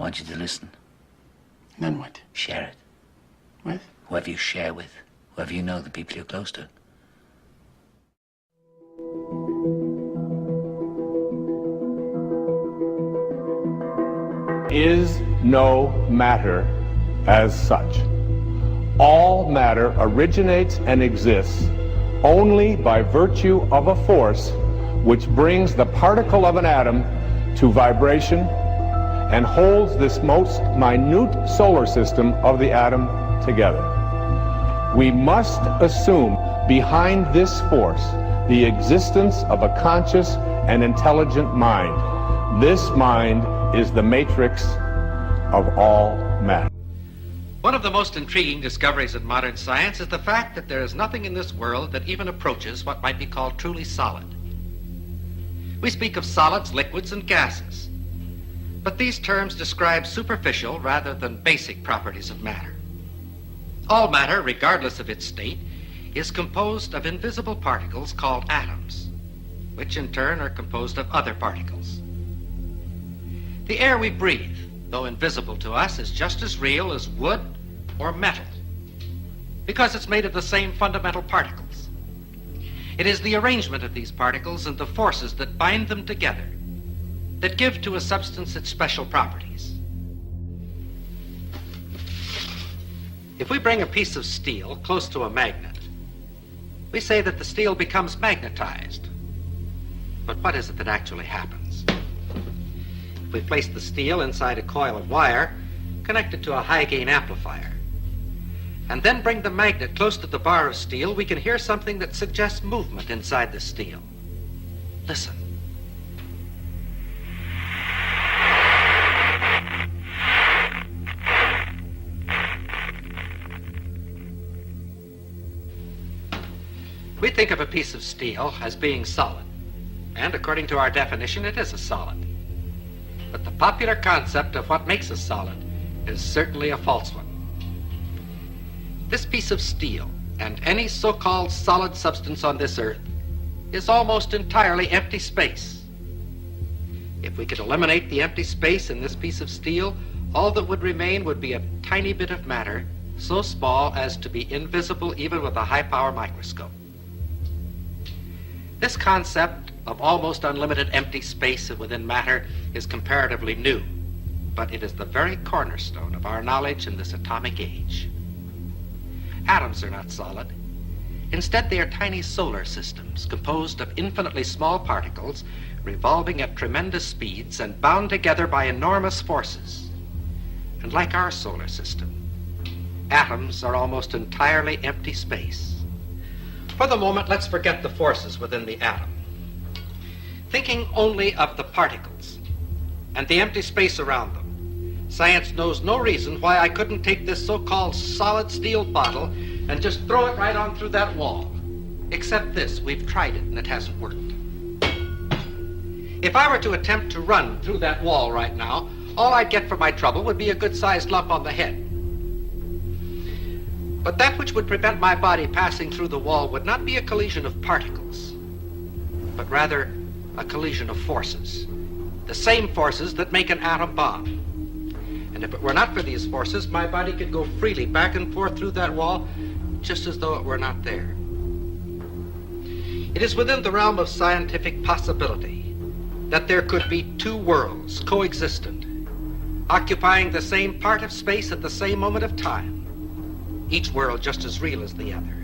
want you to listen. Then what? Share it. With? Whoever you share with. Whoever you know, the people you're close to. Is no matter as such. All matter originates and exists only by virtue of a force which brings the particle of an atom to vibration and holds this most minute solar system of the atom together. We must assume behind this force the existence of a conscious and intelligent mind. This mind is the matrix of all matter. One of the most intriguing discoveries in modern science is the fact that there is nothing in this world that even approaches what might be called truly solid. We speak of solids, liquids, and gases, but these terms describe superficial rather than basic properties of matter. All matter, regardless of its state, is composed of invisible particles called atoms, which in turn are composed of other particles. The air we breathe, though invisible to us, is just as real as wood or metal, because it's made of the same fundamental particles. It is the arrangement of these particles and the forces that bind them together that give to a substance its special properties. If we bring a piece of steel close to a magnet, we say that the steel becomes magnetized. But what is it that actually happens? If we place the steel inside a coil of wire connected to a high-gain amplifier, and then bring the magnet close to the bar of steel, we can hear something that suggests movement inside the steel. Listen. We think of a piece of steel as being solid, and according to our definition, it is a solid. But the popular concept of what makes a solid is certainly a false one. This piece of steel, and any so-called solid substance on this earth, is almost entirely empty space. If we could eliminate the empty space in this piece of steel, all that would remain would be a tiny bit of matter, so small as to be invisible even with a high-power microscope. This concept of almost unlimited empty space within matter is comparatively new, but it is the very cornerstone of our knowledge in this atomic age. Atoms are not solid. Instead, they are tiny solar systems composed of infinitely small particles revolving at tremendous speeds and bound together by enormous forces. And like our solar system, atoms are almost entirely empty space. For the moment, let's forget the forces within the atom. Thinking only of the particles and the empty space around them, science knows no reason why I couldn't take this so-called solid steel bottle and just throw it right on through that wall. Except this, we've tried it and it hasn't worked. If I were to attempt to run through that wall right now, all I'd get for my trouble would be a good-sized lump on the head. But that which would prevent my body passing through the wall would not be a collision of particles, but rather a collision of forces, the same forces that make an atom bomb. And if it were not for these forces, my body could go freely back and forth through that wall, just as though it were not there. It is within the realm of scientific possibility that there could be two worlds coexistent, occupying the same part of space at the same moment of time, each world just as real as the other,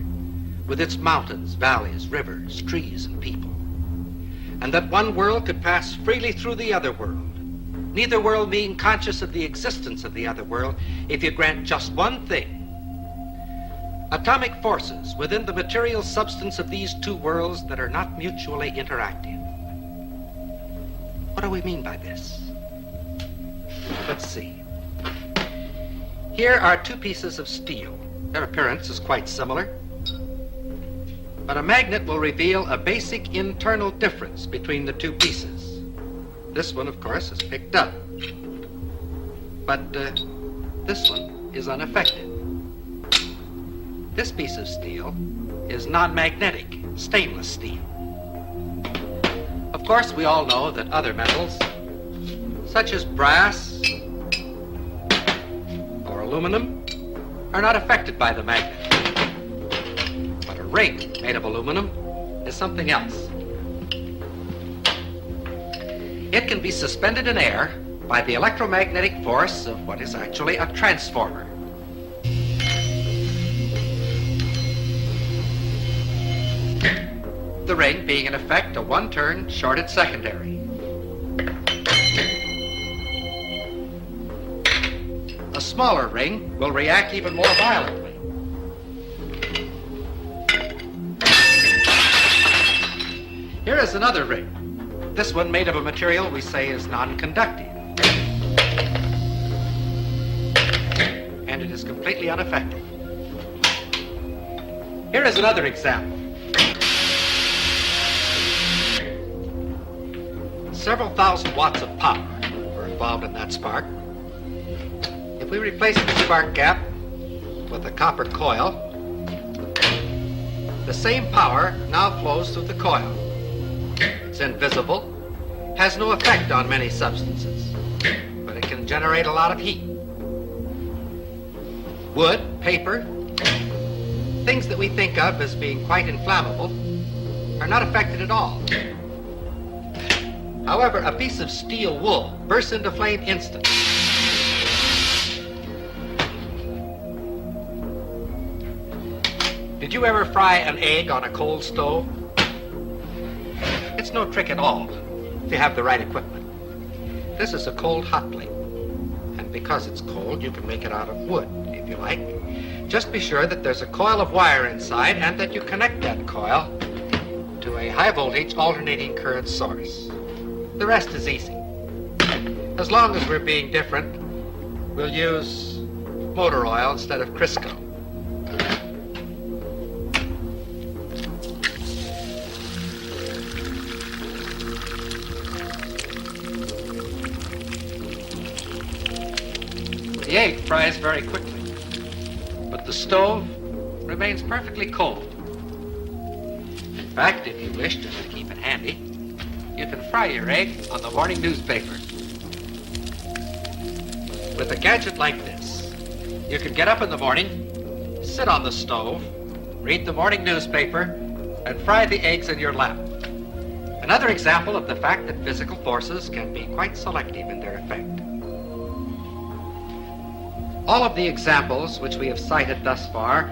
with its mountains, valleys, rivers, trees, and people. And that one world could pass freely through the other world, neither world being conscious of the existence of the other world, if you grant just one thing. Atomic forces within the material substance of these two worlds that are not mutually interactive. What do we mean by this? Let's see. Here are two pieces of steel. Their appearance is quite similar, but a magnet will reveal a basic internal difference between the two pieces. This one, of course, is picked up, but this one is unaffected. This piece of steel is non-magnetic, stainless steel. Of course, we all know that other metals, such as brass, aluminum are not affected by the magnet. But a ring made of aluminum is something else. It can be suspended in air by the electromagnetic force of what is actually a transformer. The ring being in effect a one-turn shorted secondary. A smaller ring will react even more violently. Here is another ring. This one made of a material we say is non-conductive. And it is completely unaffected. Here is another example. Several thousand watts of power were involved in that spark. If we replace the spark gap with a copper coil, the same power now flows through the coil. It's invisible, has no effect on many substances, but it can generate a lot of heat. Wood, paper, things that we think of as being quite inflammable are not affected at all. However, a piece of steel wool bursts into flame instantly. Did you ever fry an egg on a cold stove? It's no trick at all if you have the right equipment. This is a cold hot plate. And because it's cold, you can make it out of wood, if you like. Just be sure that there's a coil of wire inside and that you connect that coil to a high voltage alternating current source. The rest is easy. As long as we're being different, we'll use motor oil instead of Crisco. The egg fries very quickly, but the stove remains perfectly cold. In fact, if you wish, just to keep it handy, you can fry your egg on the morning newspaper. With a gadget like this, you can get up in the morning, sit on the stove, read the morning newspaper, and fry the eggs in your lap. Another example of the fact that physical forces can be quite selective in their effect. All of the examples which we have cited thus far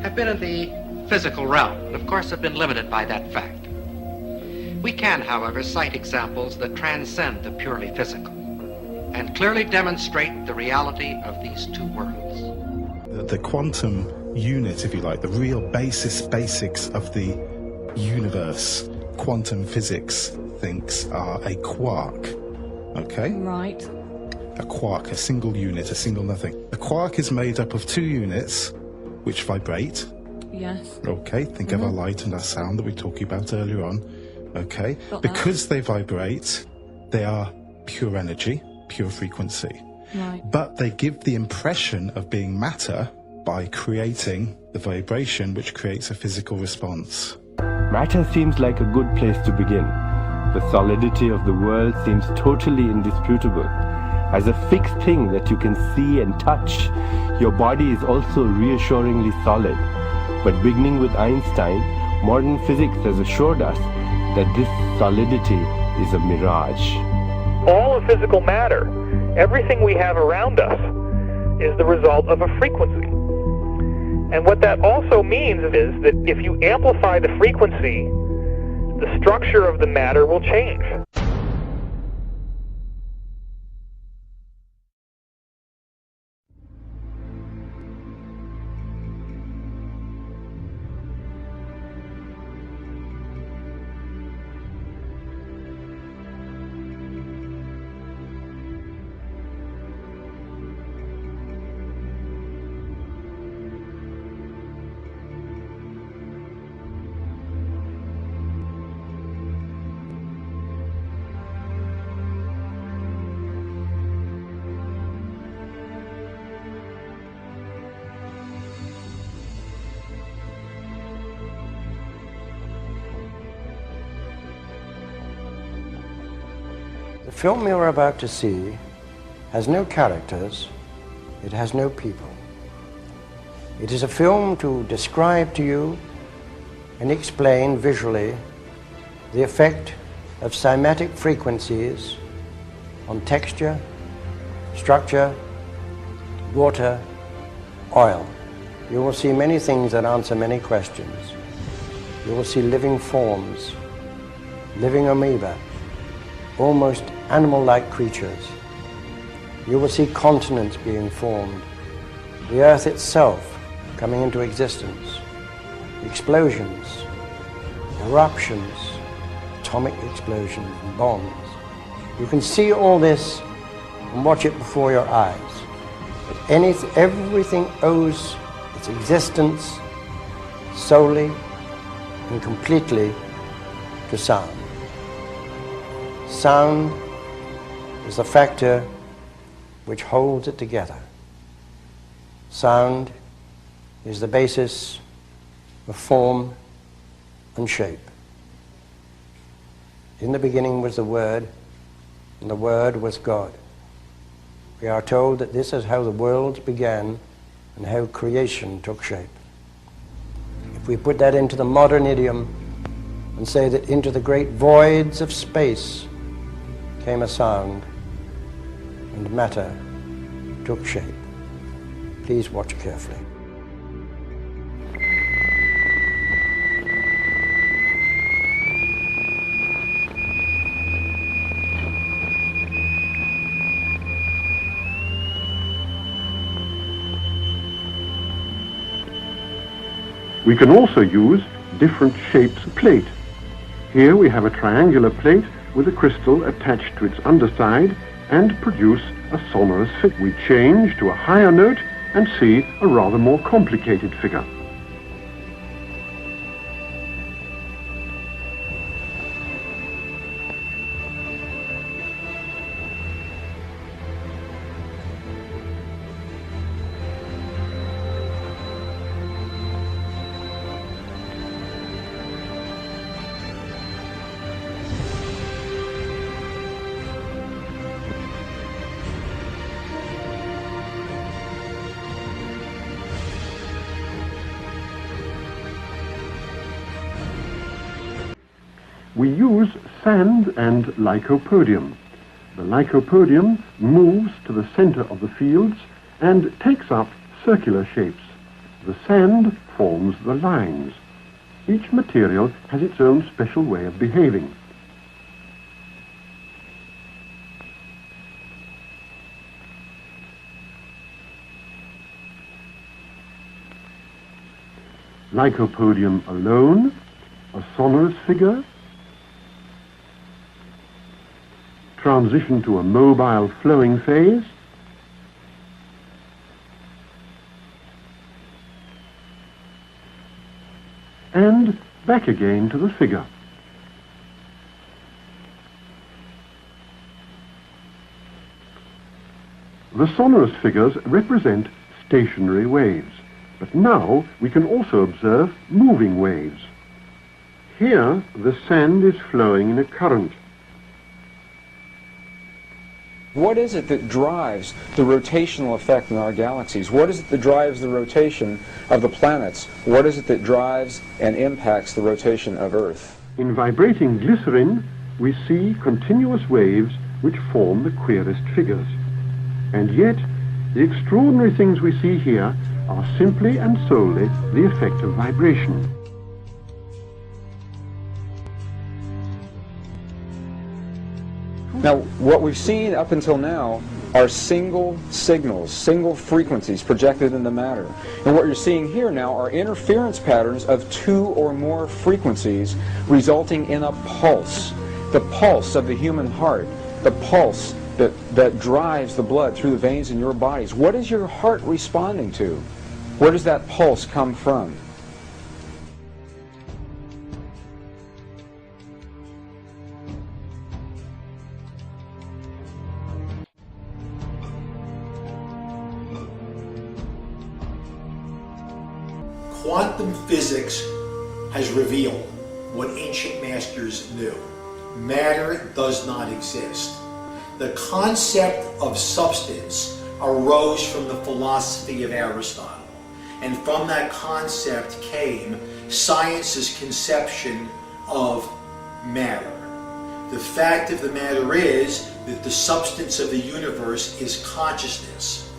have been in the physical realm, and of course have been limited by that fact. We can, however, cite examples that transcend the purely physical and clearly demonstrate the reality of these two worlds. The quantum unit, if you like, the real basics of the universe, quantum physics thinks are a quark, okay? Right. A quark, a single unit, a single nothing. A quark is made up of two units which vibrate. Yes. Okay, think of our light and our sound that we were talking about earlier on. Okay, Got because they vibrate, they are pure energy, pure frequency. Right. But they give the impression of being matter by creating the vibration which creates a physical response. Matter seems like a good place to begin. The solidity of the world seems totally indisputable. As a fixed thing that you can see and touch, your body is also reassuringly solid. But beginning with Einstein, modern physics has assured us that this solidity is a mirage. All of physical matter, everything we have around us, is the result of a frequency. And what that also means is that if you amplify the frequency, the structure of the matter will change. The film you're about to see has no characters, it has no people. It is a film to describe to you and explain visually the effect of cymatic frequencies on texture, structure, water, oil. You will see many things that answer many questions. You will see living forms, living amoeba, almost animal-like creatures. You will see continents being formed, the earth itself coming into existence, explosions, eruptions, atomic explosions and bombs. You can see all this and watch it before your eyes. But everything owes its existence solely and completely to sound. Sound is the factor which holds it together. Sound is the basis of form and shape. In the beginning was the Word, and the Word was God. We are told that this is how the worlds began and how creation took shape. If we put that into the modern idiom and say that into the great voids of space came a sound and matter took shape. Please watch carefully. We can also use different shapes of plate. Here we have a triangular plate with a crystal attached to its underside and produce a sonorous figure. We change to a higher note and see a rather more complicated figure. We use sand and lycopodium. The lycopodium moves to the center of the fields and takes up circular shapes. The sand forms the lines. Each material has its own special way of behaving. Lycopodium alone, a sonorous figure, transition to a mobile flowing phase, and back again to the figure. The sonorous figures represent stationary waves, but now we can also observe moving waves. Here the sand is flowing in a current. What is it that drives the rotational effect in our galaxies? What is it that drives the rotation of the planets? What is it that drives and impacts the rotation of Earth? In vibrating glycerin, we see continuous waves which form the queerest figures. And yet, the extraordinary things we see here are simply and solely the effect of vibration. Now, what we've seen up until now are single signals, single frequencies projected into matter. And what you're seeing here now are interference patterns of 2 or more frequencies resulting in a pulse. The pulse of the human heart, the pulse that drives the blood through the veins in your bodies. What is your heart responding to? Where does that pulse come from? Quantum physics has revealed what ancient masters knew. Matter does not exist. The concept of substance arose from the philosophy of Aristotle. And from that concept came science's conception of matter. The fact of the matter is that the substance of the universe is consciousness.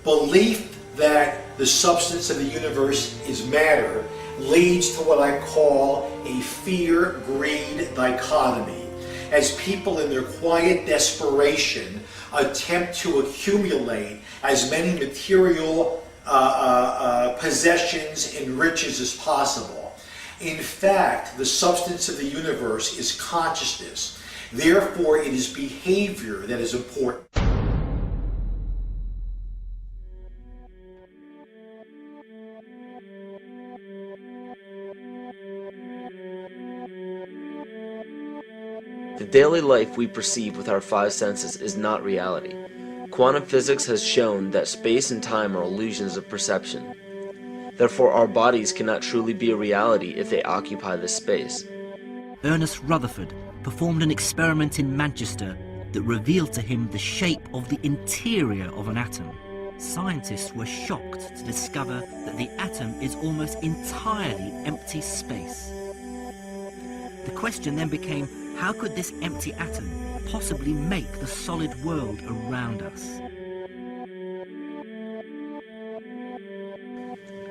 Belief that the substance of the universe is matter leads to what I call a fear-greed dichotomy, as people in their quiet desperation attempt to accumulate as many material possessions and riches as possible. In fact, the substance of the universe is consciousness. Therefore, it is behavior that is important. The daily life we perceive with our five senses is not reality. Quantum physics has shown that space and time are illusions of perception. Therefore, our bodies cannot truly be a reality if they occupy this space. Ernest Rutherford performed an experiment in Manchester that revealed to him the shape of the interior of an atom. Scientists were shocked to discover that the atom is almost entirely empty space. The question then became, how could this empty atom possibly make the solid world around us?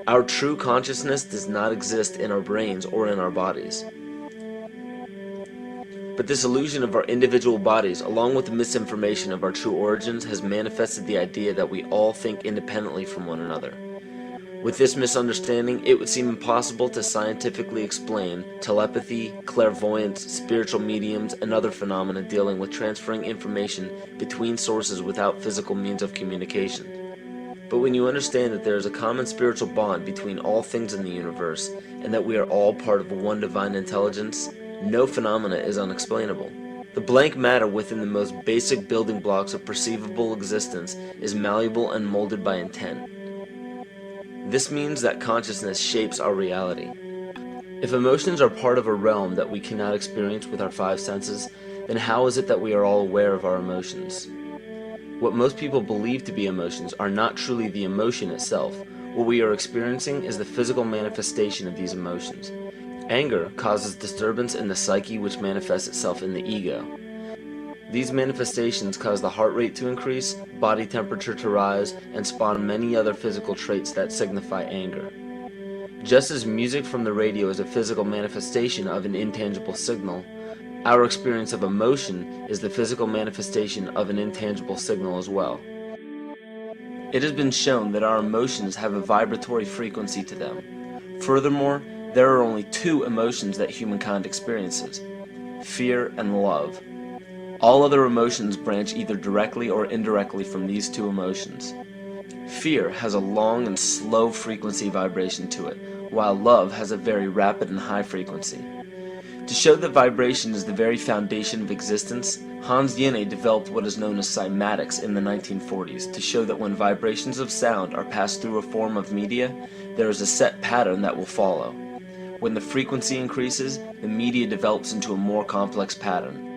Our true consciousness does not exist in our brains or in our bodies. But this illusion of our individual bodies, along with the misinformation of our true origins, has manifested the idea that we all think independently from one another. With this misunderstanding, it would seem impossible to scientifically explain telepathy, clairvoyance, spiritual mediums, and other phenomena dealing with transferring information between sources without physical means of communication. But when you understand that there is a common spiritual bond between all things in the universe, and that we are all part of one divine intelligence, no phenomena is unexplainable. The blank matter within the most basic building blocks of perceivable existence is malleable and molded by intent. This means that consciousness shapes our reality. If emotions are part of a realm that we cannot experience with our five senses, then how is it that we are all aware of our emotions? What most people believe to be emotions are not truly the emotion itself. What we are experiencing is the physical manifestation of these emotions. Anger causes disturbance in the psyche, which manifests itself in the ego. These manifestations cause the heart rate to increase, body temperature to rise, and spawn many other physical traits that signify anger. Just as music from the radio is a physical manifestation of an intangible signal, our experience of emotion is the physical manifestation of an intangible signal as well. It has been shown that our emotions have a vibratory frequency to them. Furthermore, there are only two emotions that humankind experiences: fear and love. All other emotions branch either directly or indirectly from these two emotions. Fear has a long and slow frequency vibration to it, while love has a very rapid and high frequency. To show that vibration is the very foundation of existence, Hans Jenny developed what is known as cymatics in the 1940s to show that when vibrations of sound are passed through a form of media, there is a set pattern that will follow. When the frequency increases, the media develops into a more complex pattern.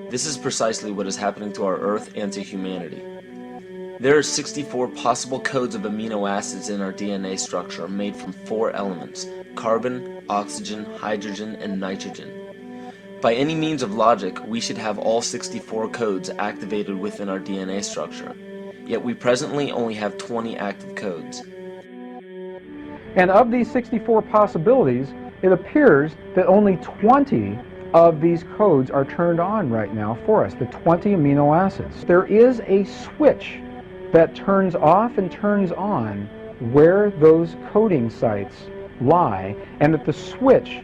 This is precisely what is happening to our Earth and to humanity. There are 64 possible codes of amino acids in our DNA structure made from 4 elements: carbon, oxygen, hydrogen, and nitrogen. By any means of logic, we should have all 64 codes activated within our DNA structure. Yet we presently only have 20 active codes. And of these 64 possibilities, it appears that only 20 of these codes are turned on right now for us, the 20 amino acids. There is a switch that turns off and turns on where those coding sites lie, and that the switch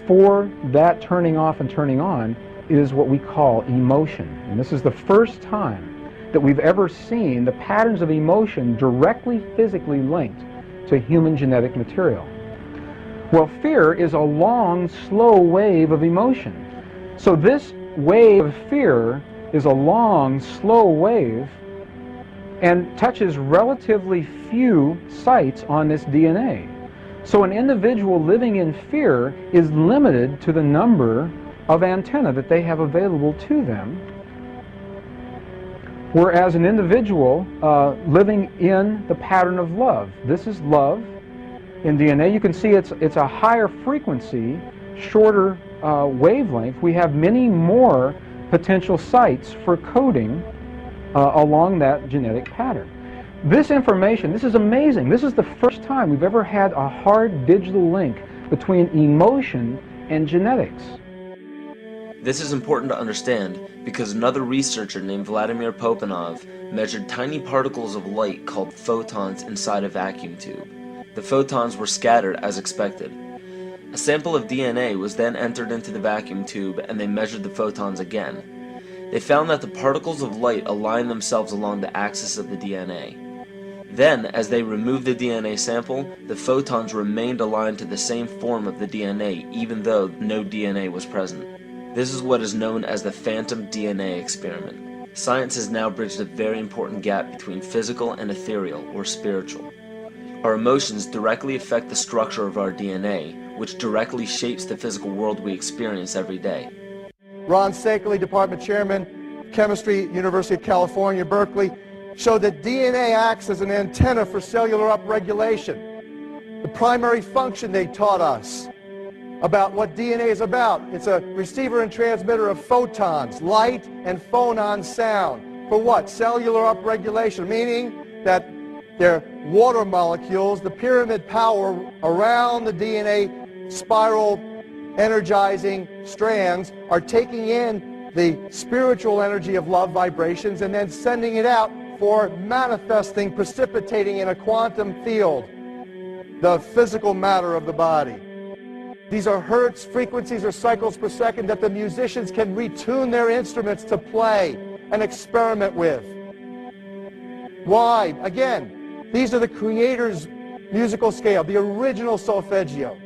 for that turning off and turning on is what we call emotion. And this is the first time that we've ever seen the patterns of emotion directly physically linked to human genetic material. Well, fear is a long, slow wave of emotion. So this wave of fear is a long, slow wave and touches relatively few sites on this DNA. So an individual living in fear is limited to the number of antennae that they have available to them We're as an individual living in the pattern of love. This is love in DNA. You can see it's a higher frequency, shorter wavelength. We have many more potential sites for coding along that genetic pattern. This information, this is amazing. This is the first time we've ever had a hard digital link between emotion and genetics. This is important to understand because another researcher named Vladimir Popanov measured tiny particles of light called photons inside a vacuum tube. The photons were scattered as expected. A sample of DNA was then entered into the vacuum tube and they measured the photons again. They found that the particles of light aligned themselves along the axis of the DNA. Then, as they removed the DNA sample, the photons remained aligned to the same form of the DNA even though no DNA was present. This is what is known as the phantom DNA experiment. Science has now bridged a very important gap between physical and ethereal, or spiritual. Our emotions directly affect the structure of our DNA, which directly shapes the physical world we experience every day. Ron Sakeley, Department Chairman, Chemistry, University of California, Berkeley, showed that DNA acts as an antenna for cellular upregulation. The primary function they taught us about what DNA is about. It's a receiver and transmitter of photons, light and phonon sound. For what? Cellular upregulation, meaning that their water molecules, the pyramid power around the DNA spiral energizing strands are taking in the spiritual energy of love vibrations and then sending it out for manifesting, precipitating in a quantum field, the physical matter of the body. These are hertz, frequencies, or cycles per second that the musicians can retune their instruments to play and experiment with. Why? Again, these are the creator's musical scale, the original solfeggio.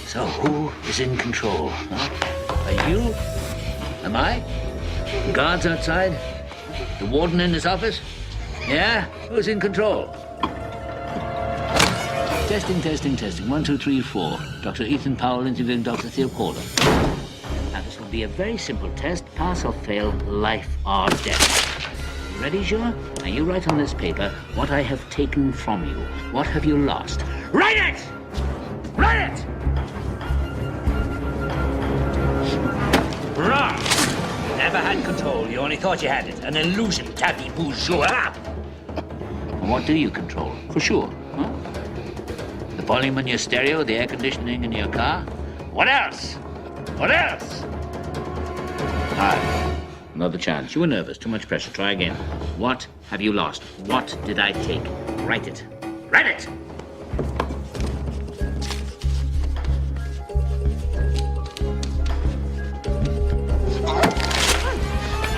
So who is in control? Huh? Are you? Am I? The guards outside? The warden in his office? Yeah? Who's in control? Testing, testing, testing. 1, 2, 3, 4. Dr. Ethan Powell interviewing Dr. Theo Calder. Now, this will be a very simple test. Pass or fail, life or death. You ready, Joe? Now, you write on this paper what I have taken from you. What have you lost? Write it! Write it! Wrong! You never had control. You only thought you had it. An illusion, tapis bourgeois. And what do you control? For sure, huh? The volume in your stereo, the air conditioning in your car? What else? What else? All right. Another chance. You were nervous. Too much pressure. Try again. What have you lost? What did I take? Write it. Write it!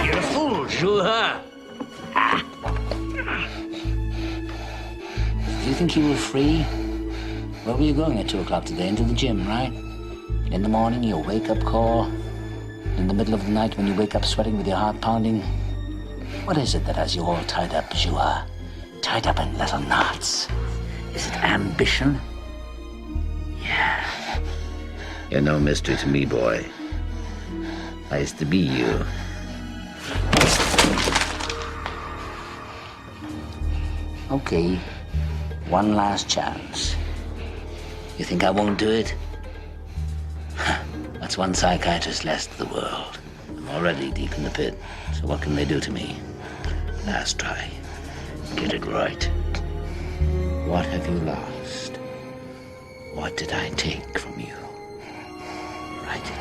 You're a fool, Juha. Do you think you were free? Where were you going at 2 o'clock today? Into the gym, right? In the morning, your wake-up call. In the middle of the night when you wake up sweating with your heart pounding. What is it that has you all tied up, Juha? Tied up in little knots? Is it ambition? Yeah. You're no mystery to me, boy. I used to be you. Okay. One last chance. You think I won't do it? That's one psychiatrist less to the world. I'm already deep in the pit, so what can they do to me? Last try. Get it right. What have you lost? What did I take from you? Write it.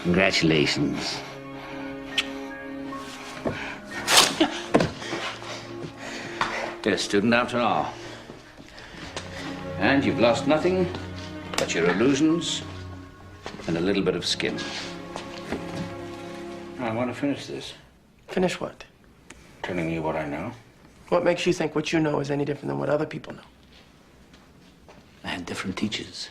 Congratulations. You're a student after all. And you've lost nothing but your illusions and a little bit of skin. I want to finish this. Finish what? Telling you what I know. What makes you think what you know is any different than what other people know? I had different teachers.